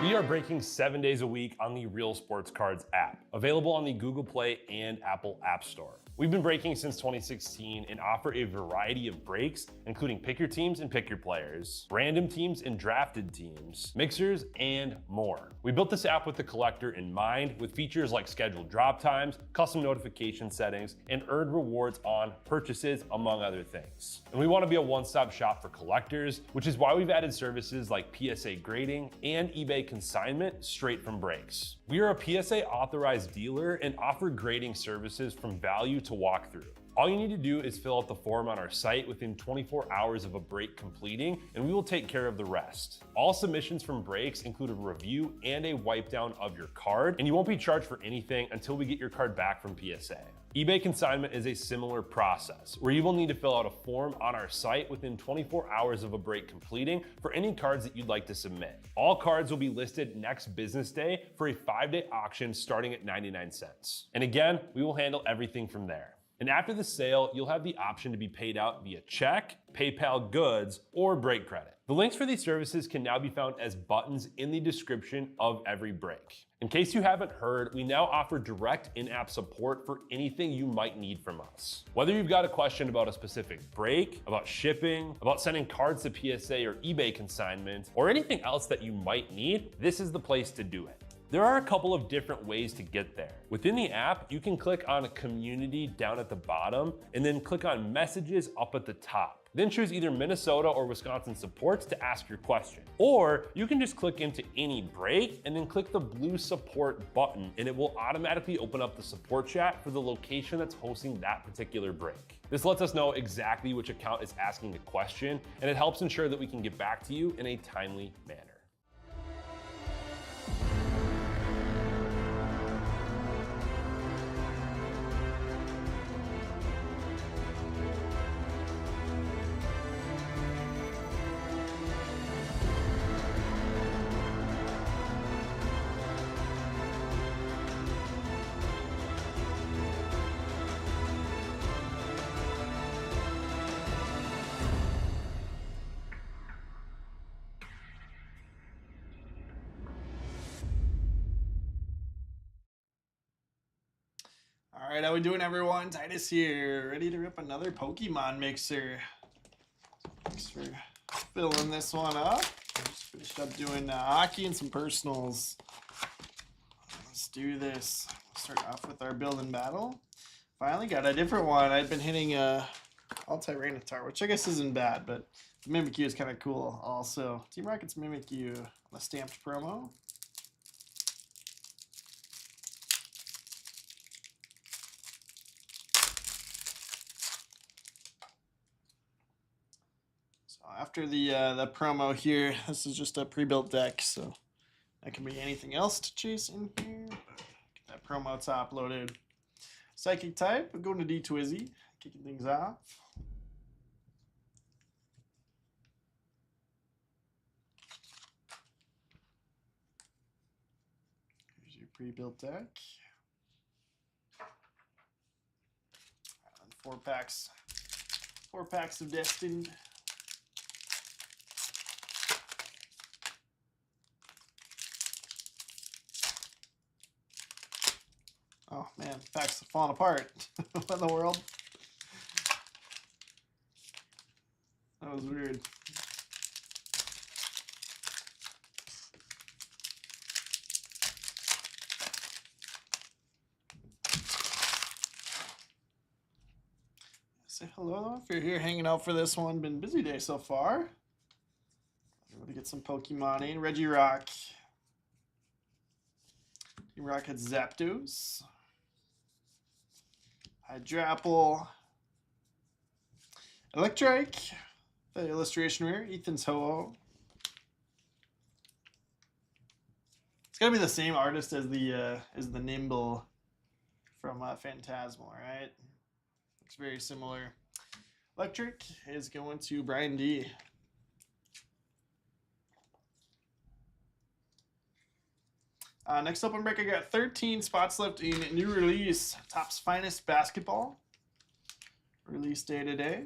We are breaking 7 days a week on the Real Sports Cards app, available on the Google Play and Apple App Store. We've been breaking since 2016 and offer a variety of breaks, including pick your teams and pick your players, random teams and drafted teams, mixers, and more. We built this app with the collector in mind, with features like scheduled drop times, custom notification settings, and earned rewards on purchases, among other things. And we want to be a one-stop shop for collectors, which is why we've added services like PSA grading and eBay consignment straight from breaks. We are a PSA authorized dealer and offer grading services from value to walkthrough. All you need to do is fill out the form on our site within 24 hours of a break completing, and we will take care of the rest. All submissions from breaks include a review and a wipe down of your card, and you won't be charged for anything until we get your card back from PSA. eBay consignment is a similar process, where you will need to fill out a form on our site within 24 hours of a break completing for any cards that you'd like to submit. All cards will be listed next business day for a 5-day auction starting at 99 cents. And again, we will handle everything from there. And after the sale, you'll have the option to be paid out via check, PayPal goods, or break credit. The links for these services can now be found as buttons in the description of every break. In case you haven't heard, we now offer direct in-app support for anything you might need from us. Whether you've got a question about a specific break, about shipping, about sending cards to PSA or eBay consignment, or anything else that you might need, this is the place to do it. There are a couple of different ways to get there. Within the app, you can click on Community down at the bottom, and then click on Messages up at the top. Then choose either Minnesota or Wisconsin supports to ask your question. Or you can just click into any break and then click the blue support button, and it will automatically open up the support chat for the location that's hosting that particular break. This lets us know exactly which account is asking the question, and it helps ensure that we can get back to you in a timely manner. All right, how we doing, everyone? Titus here, ready to rip another Pokemon mixer. Thanks for filling this one up. Just finished up doing hockey and some personals. Let's do this. We'll start off with our build and battle. Finally got a different one. I've been hitting Altyrannotar, which I guess isn't bad, but the Mimikyu is kind of cool also. Team Rocket's Mimikyu on a stamped promo. After the promo here, this is just a pre-built deck, so that can be anything else to chase in here. Get that promo top loaded. Psychic type, going to D-Twizzy, kicking things off. Here's your pre-built deck. And 4 packs of Destined. Oh man, packs are falling apart. What in the world? That was weird. Say hello if you're here hanging out for this one. Been a busy day so far. Able to get some Pokemon in. Regirock. Team Rocket Zapdos. Hydrapple, Electrike, the illustration rare, Ethan's Ho-Oh. It's gotta be the same artist as the Nimble from Phantasmal, right? Looks very similar. Electric is going to Brian D. Next open break, I got 13 spots left in new release. Topps Finest Basketball. Release day today.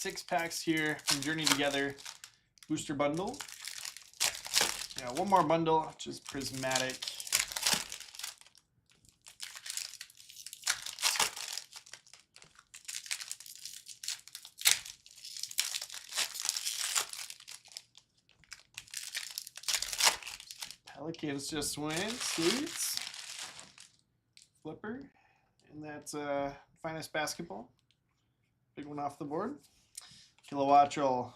6 packs here from Journey Together booster bundle. Yeah, one more bundle, which is prismatic. Pelicans just win. Sweet. Flipper. And that's Finest Basketball. Big one off the board. Kilowattrel.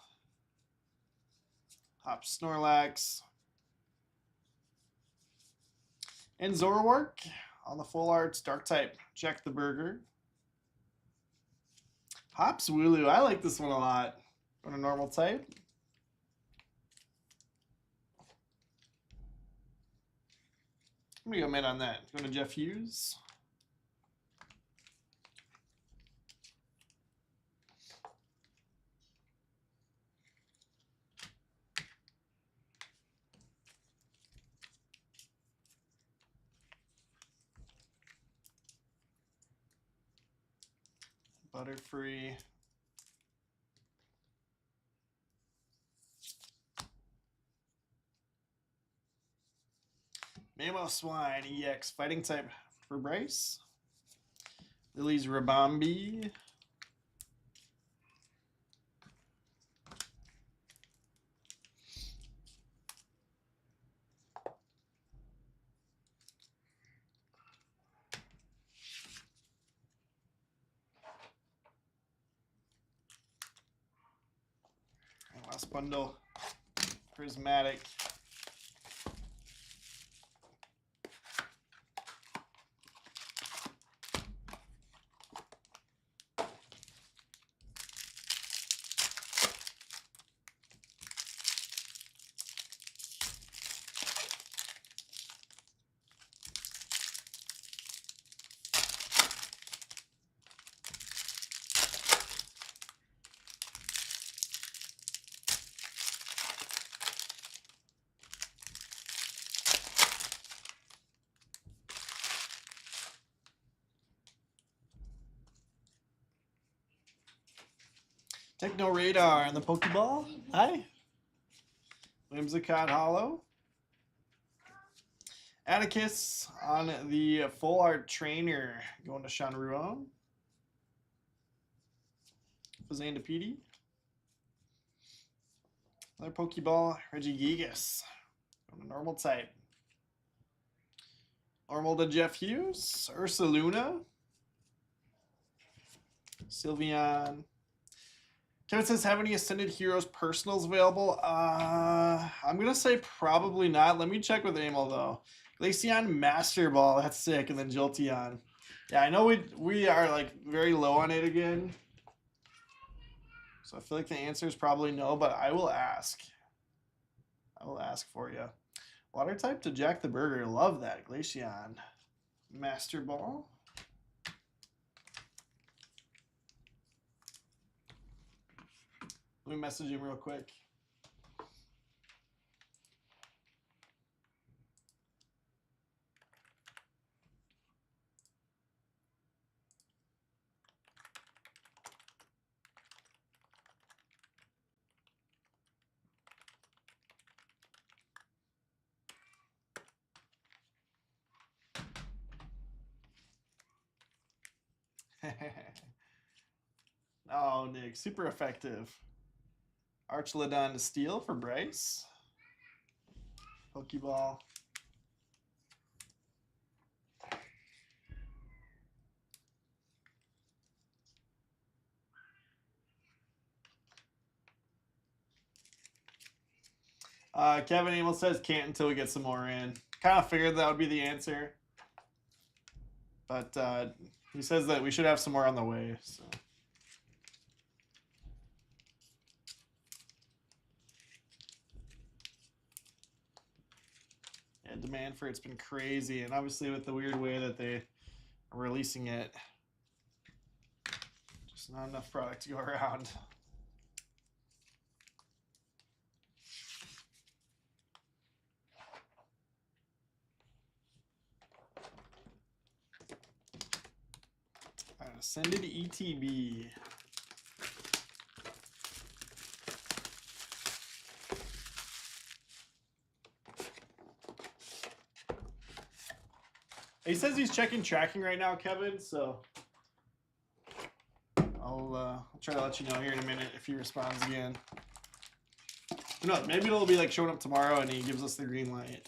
Hop Snorlax. And Zoroark on the full arts. Dark type. Jack the Burger. Hops Wooloo. I like this one a lot. On a normal type. I'm going to go mid on that. Going to Jeff Hughes. Butterfree. Mamoswine EX fighting type for Bryce. Lily's Rabambi. And last bundle, prismatic. Techno Radar and the Pokeball. Hi. Whimsicott Hollow. Atticus on the full art trainer going to Sean Ruon. Fazandapedi. Another Pokeball, Regigigas. On a normal type. Normal to Jeff Hughes. Ursaluna. Sylveon. Kevin says, have any Ascended Heroes personals available? I'm going to say probably not. Let me check with Emil, though. Glaceon Master Ball. That's sick. And then Jolteon. Yeah, I know we are, like, very low on it again. So I feel like the answer is probably no, but I will ask. I will ask for you. Water type to Jack the Burger. Love that. Glaceon Master Ball. Let me message him real quick. Oh, Nick, super effective. Archlodon to Steel for Bryce. Pokeball. Kevin Emil says can't until we get some more in. Kind of figured that would be the answer. But he says that we should have some more on the way. So. Yeah, demand for it's been crazy. And obviously with the weird way that they are releasing it, just not enough product to go around. Ascended ETB. He says he's checking tracking right now, Kevin. So I'll try to let you know here in a minute if he responds again. Who knows? Maybe it'll be like showing up tomorrow and he gives us the green light.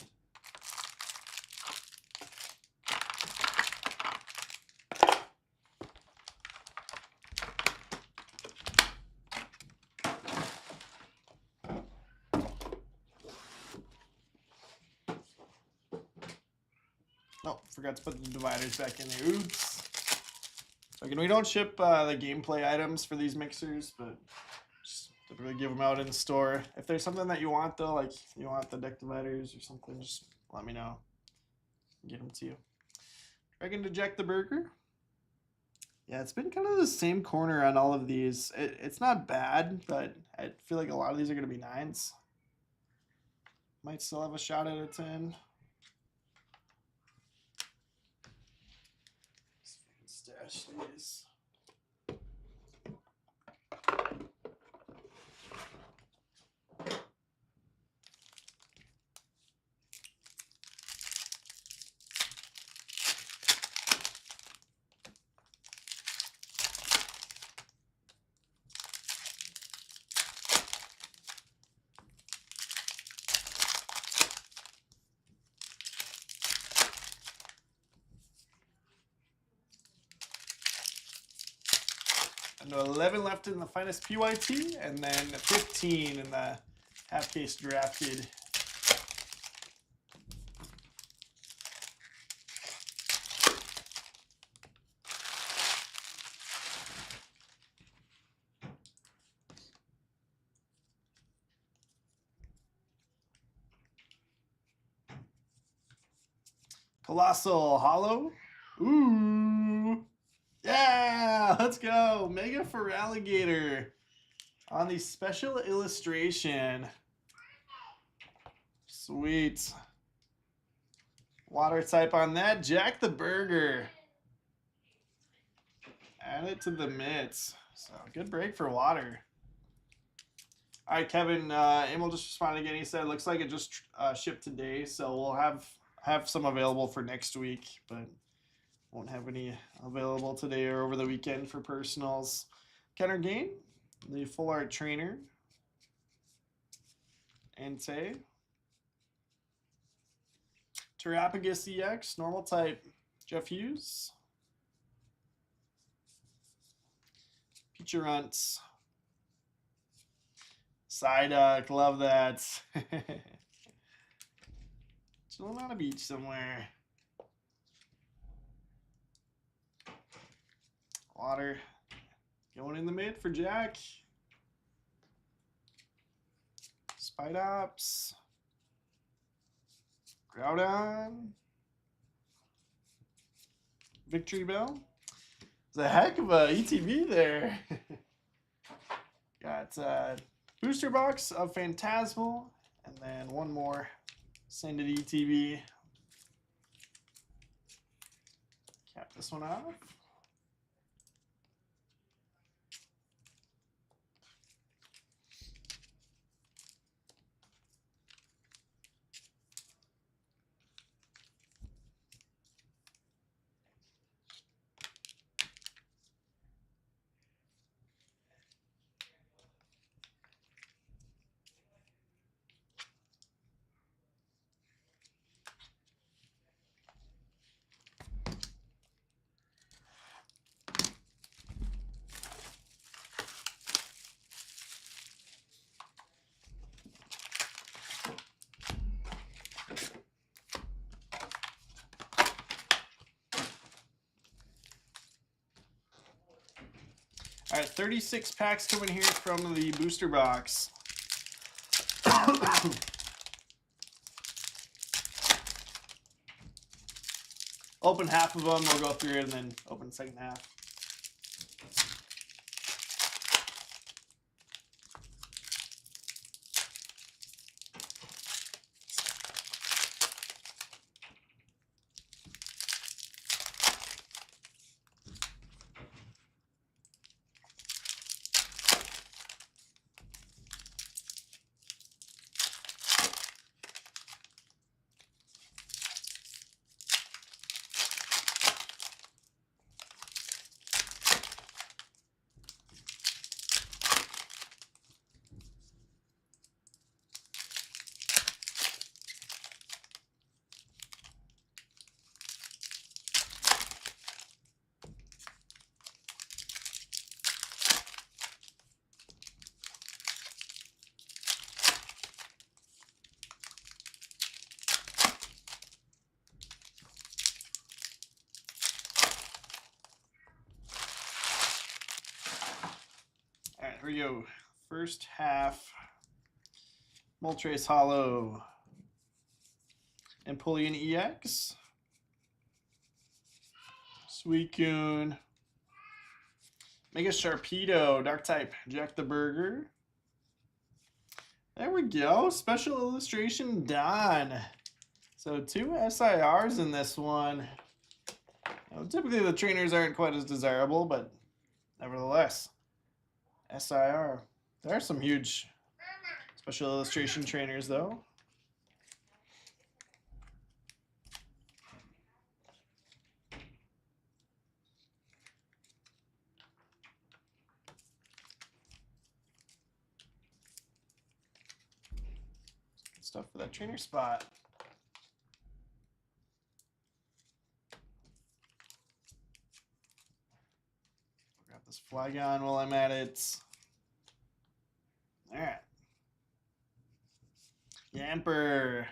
Oh, forgot to put the dividers back in there. Oops. Again, we don't ship the gameplay items for these mixers, but just typically give them out in the store. If there's something that you want, though, like you want the deck dividers or something, just let me know. Get them to you. Dragon to Jack the Burger. Yeah, it's been kind of the same corner on all of these. It's not bad, but I feel like a lot of these are going to be 9s. Might still have a shot at a 10. Stash these. And 11 left in the finest PYT, and then 15 in the half case drafted. Colossal Hollow. Ooh. Yeah, let's go. Mega for Alligator on the special illustration. Sweet. Water type on that. Jack the Burger. Add it to the mitts. So good break for water. All right, Kevin. Emil just responded again. He said, "Looks like it just shipped today, so we'll have some available for next week, but won't have any available today or over the weekend for personals." Kenner Gain, the full art trainer. Entei. Terrapagus EX, normal type. Jeff Hughes. Peacherunts. Psyduck, love that. Chilling on a beach somewhere. Water going in the mid for Jack. Spidops. Groudon. Victory Bell. It's a heck of a ETB there. Got booster box of Phantasmal, and then one more Send It ETB. Cap this one off. All right, 36 packs coming here from the booster box. Open half of them, we'll go through it, and then open the second half. here we go. First half. Moltres Hollow. Empoleon EX. Suicune. Mega Sharpedo. Dark type. Jack the Burger. There we go. Special illustration Don. So 2 SIRs in this one. Now, typically the trainers aren't quite as desirable, but nevertheless, SIR. There are some huge special illustration trainers though. Good stuff for that trainer spot. Grab this Flygon while I'm at it. All right. Yamper.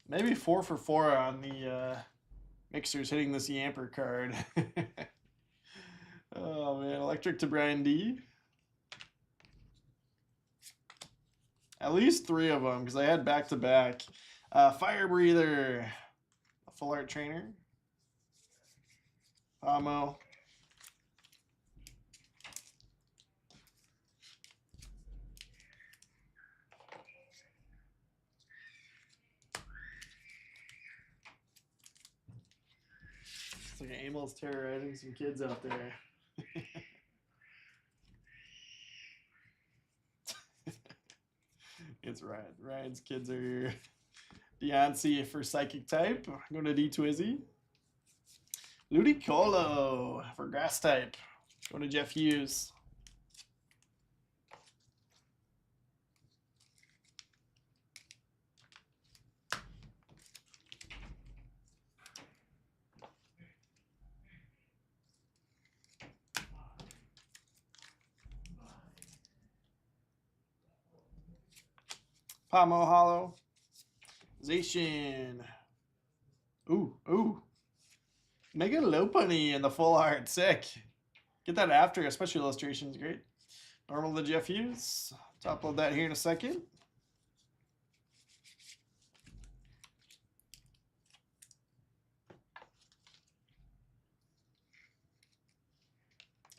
Maybe 4 for 4 on the mixers hitting this Yamper card. Oh man, electric to Brian D. At least 3 of them because I had back to back. Fire Breather, a full art trainer. Pomo. It's like Amel's terrorizing some kids out there. It's Ryan. Ryan's kids are here. Deontay for Psychic type. Going to D-Twizzy. Ludicolo for Grass type. Going to Jeff Hughes. Pomo Hollow. Zacian. Ooh. Mega Lopunny in the full art. Sick. Get that after, especially illustrations. Great. Normal to Jeff Hughes. Top load that here in a second.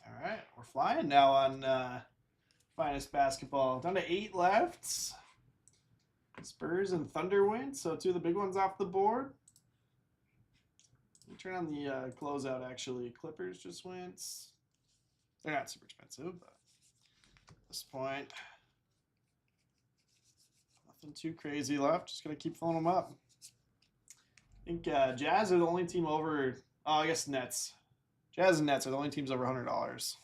All right. We're flying now on Finest Basketball. Down to 8 left. Spurs and Thunderwind, so 2 of the big ones off the board. Let me turn on the closeout, actually. Clippers just went. They're not super expensive, but at this point, nothing too crazy left. Just going to keep filling them up. I think Jazz are the only team over, oh, I guess Nets. Jazz and Nets are the only teams over $100.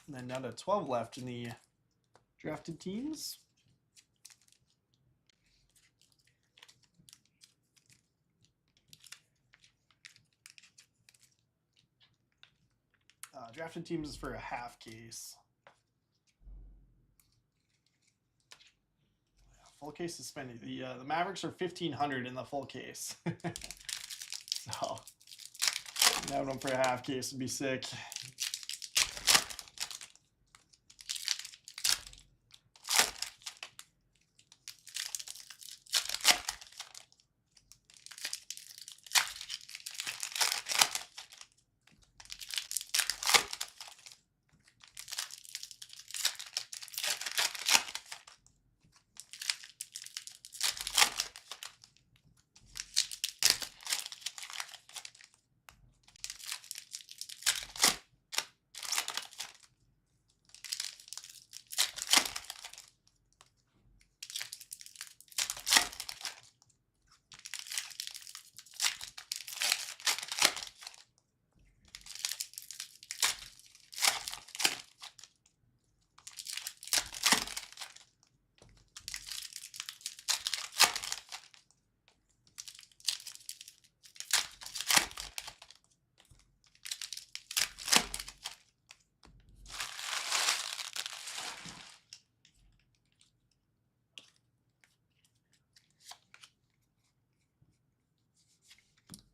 And then down to 12 left in the drafted teams. Drafted teams is for a half case. Full case is spending. The Mavericks are 1,500 in the full case. So having them for a half case would be sick.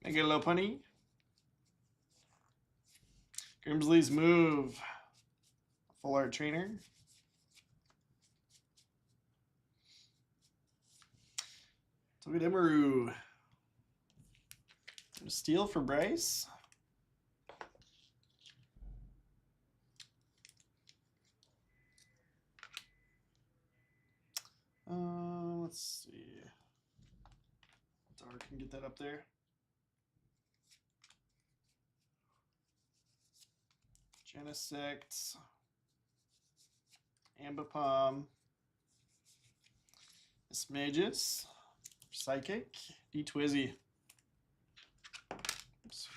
Mega Lopunny. Grimsley's Move. Full art trainer. Togedemaru. Steal for Bryce. Let's see. Dark can get that up there. Genesect. Ambipom. Mismagus. Psychic. D-Twizzy. Oops.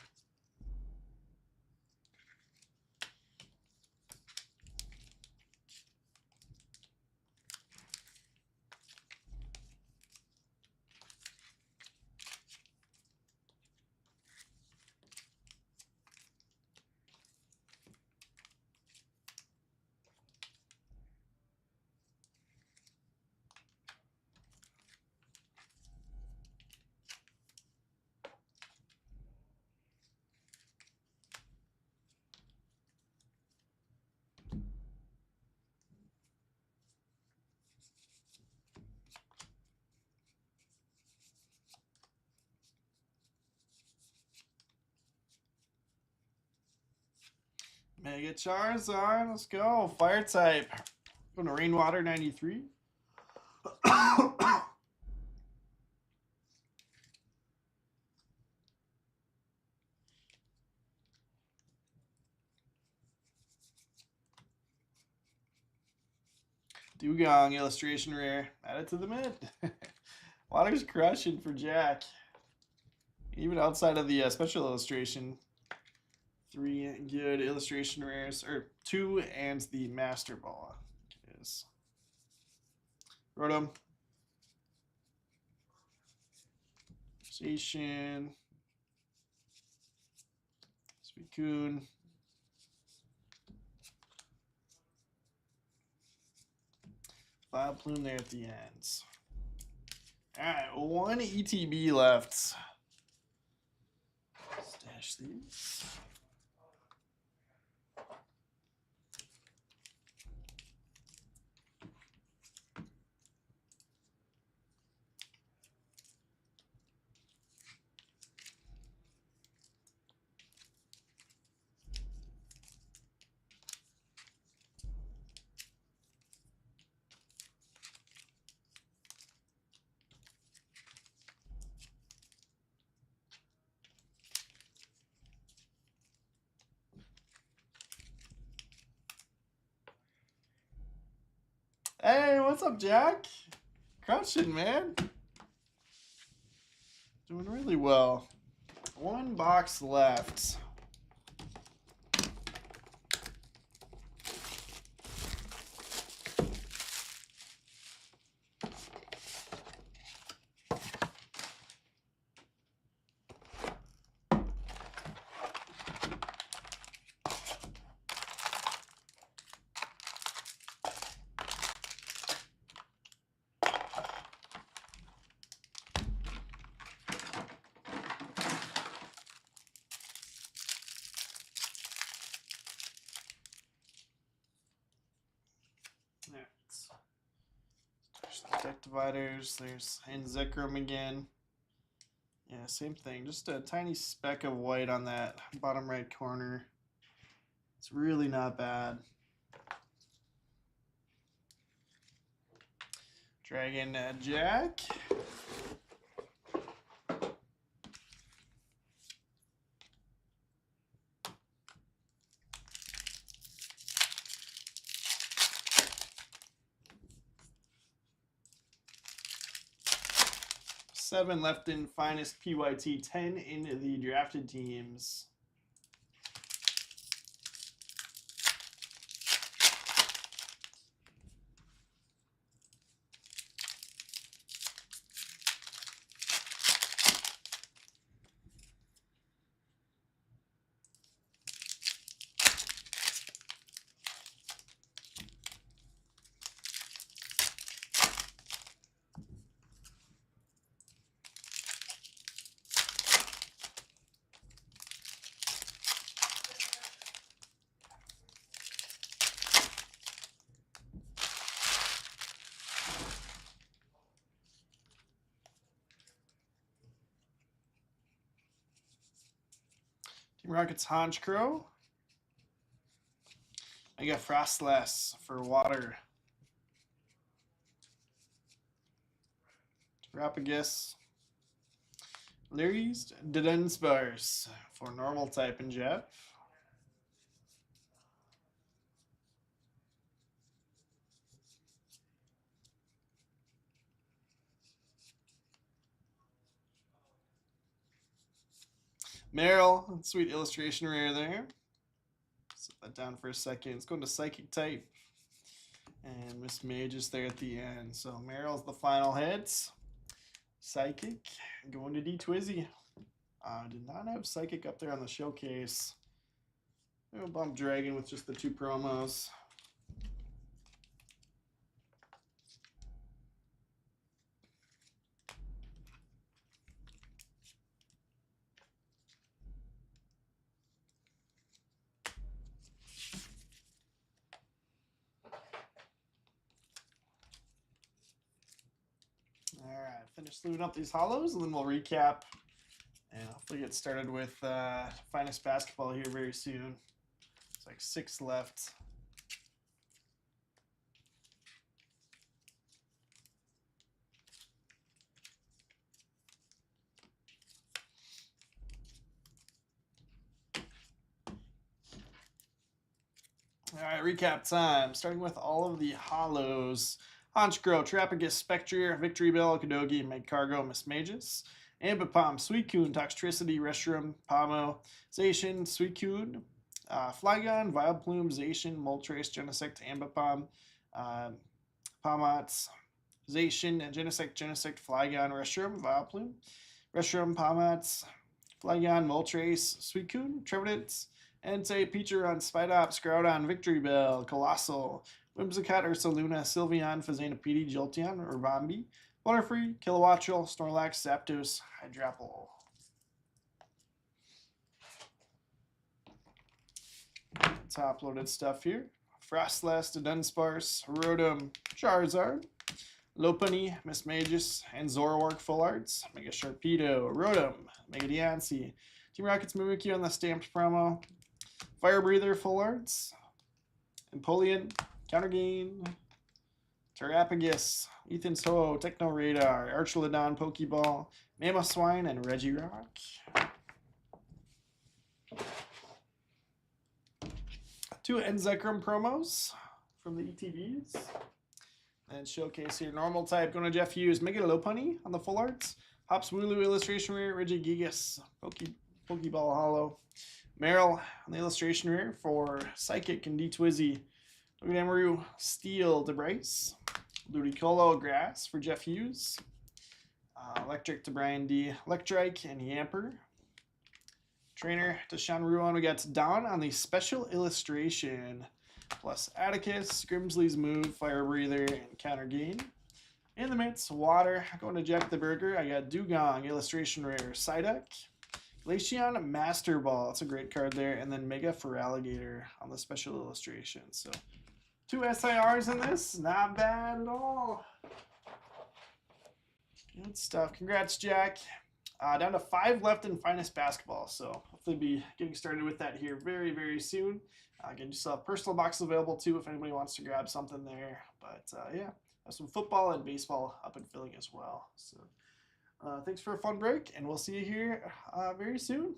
Mega Charizard, let's go. Fire type. Going to Rainwater 93. Dugong illustration rare. Add it to the mid. Water's crushing for Jack. Even outside of the special illustration. 3 good illustration rares, or 2 and the Master Ball is. Rotom. Station. Suicune. Plume there at the ends. Alright, 1 ETB left. Stash these. Hey, what's up, Jack? Crushing, man. Doing really well. 1 box left. There's the deck dividers. There's Zekrom again. Yeah, same thing. Just a tiny speck of white on that bottom right corner. It's really not bad. Dragon Jack. Seven left in finest PYT, 10 in the drafted teams. Team Rockets Honchkrow. I got Frostless for water. Rapagus. Larry's Dunsparce for normal type and Jeff. Merrill, sweet illustration rare there. Set that down for a second. It's going to Psychic type. And Miss Mage is there at the end. So Merrill's the final hits. Psychic going to D Twizzy. Did not have Psychic up there on the showcase. We'll bump Dragon with just the 2 promos. Alright, finish sleeving up these hollows and then we'll recap and hopefully get started with Finest Basketball here very soon. It's like 6 left. Alright, recap time. Starting with all of the hollows. Honchkrow, Trapagus, Spectrier, Victory Bell, Kadogi, Magcargo, Miss Magus, Ambipom, Suicune, Toxtricity, Reshiram, Pomo, Zacian, Suicune, Flygon, Vileplume, Zacian, Moltres, Genesect, Ambipom, Pomots, Zacian, Genesect, Flygon, Reshiram, Vileplume, Reshiram, Pomots, Flygon, Moltres, Suicune, Trevenant, Entei, Peacheron, Spidops, Groudon, Victory Bell, Colossal, Whimsicott, Ursaluna, Sylveon, Fazanapedi, Jolteon, Urbambi, Butterfree, Kilowattrel, Snorlax, Zapdos, Hydrapple. Top loaded stuff here. Frostless, Dunsparce, Rotom, Charizard, Lopunny, Miss Magus, and Zoroark Full Arts, Mega Sharpedo, Rotom, Mega Diancie, Team Rockets Mimikyu on the stamped promo, Fire Breather Full Arts, Empoleon, Counter Gain, Terrapagus, Ethan's Ho, Techno Radar, Archelodon, Pokeball, Mamoswine, and Regirock. 2 Enzykrum promos from the ETBs. And showcase here. Normal type going to Jeff Hughes. Mega Lopunny on the Full Arts. Hops Wooloo illustration rare. Regigigas. Pokeball Hollow. Merrill on the illustration rare for Psychic and D Twizzy. Amaru, Steel, DeBryce, Ludicolo, Grass for Jeff Hughes, Electric to Brian D, Electrike, and Yamper. Trainer to Sean Ruan. We got Don on the special illustration, plus Atticus, Grimsley's Move, Fire Breather, and Counter Gain. In the mitts, Water, going to Jack the Burger. I got Dugong, illustration rare, Psyduck, Glaceon, Master Ball. It's a great card there, and then Mega Feraligatr on the special illustration. So 2 SIRs in this, not bad at all. Good stuff. Congrats, Jack. Down to 5 left in Finest Basketball, so hopefully be getting started with that here very, very soon. Again, just personal boxes available too if anybody wants to grab something there. But yeah, have some football and baseball up and filling as well. So thanks for a fun break, and we'll see you here very soon.